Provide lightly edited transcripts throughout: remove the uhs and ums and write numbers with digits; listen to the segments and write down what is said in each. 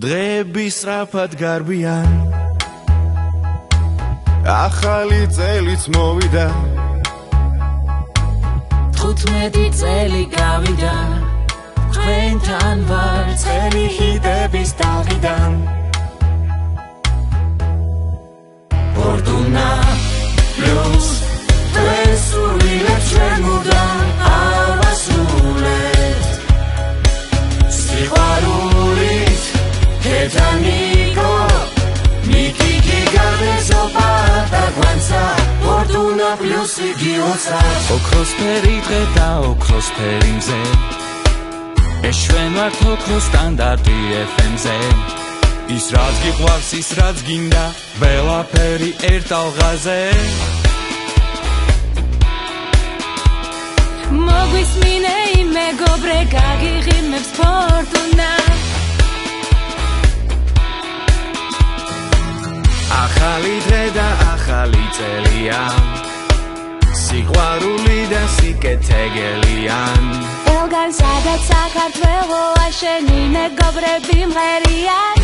დღეები სწრაფად გარბიან ახალი წელიც მოვიდა 15 წელი გავიდა თქვენთან ვარ წელი ჰიტების დაღიდან Fortuna plus Vesuvile mudam avasulet Sihvarulit Ketaniko Mikiki gabezopada guanza Fortuna plus igiosa ოქროს ფერი დღე და ოქროს ფერი მზე ეშვენ ვართ ოქროს სტანდარტი FM-ზე ის რაც გიყვარს ის რაც გინდა ყველაფერი ერთ ტალღაზე მოგვისმინე მეგობრე გაგიღიმებს ფორტუნა ახალი დღე და ახალი წელია სიყვარული და სიკეთე გელიან ელგან სადაც საქართველოა შენი მეგობრები მღერიან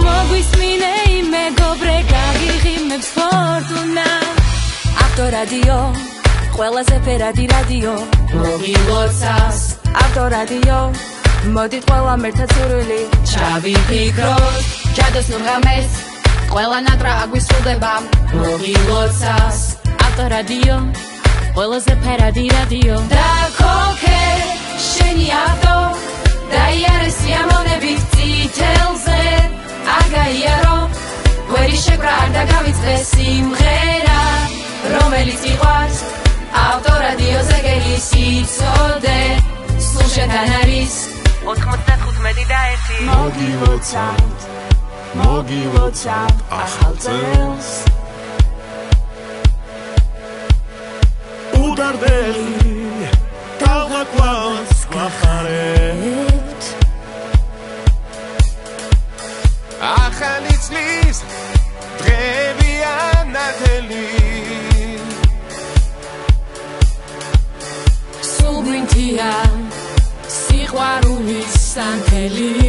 მოგვისმინე მეგობრე გაგიღიმებს ფორტუნა ავტორადიო ყველაზე ფერადი რადიო მოგილოცავს ავტორადიო მოდით ყველა მერთა ცურვილი ჩავიფიქროთ ჯადოს ნურღამეს ყველა ნატრა აგვისრულდება მოგილოცავს ავტორადიო ყველაზე ფერადი რადიო და ქოქე შენი ავტო დაიარე სიამოვნებით წითელზე აგაიარო გვერი შეკრა არ დაგავიწყდეს სიმღერა რომელიც იყვარს ავტორადიოზე გელის იცოდე სულ შენთან არის 95 და 1 მოგილოცავთ ახალ წელს უდარდელი გავაკვავს გვახარებთ ახალი წლის დღეებია ნათელი სულ გვინთია სიყვარულის სანთელი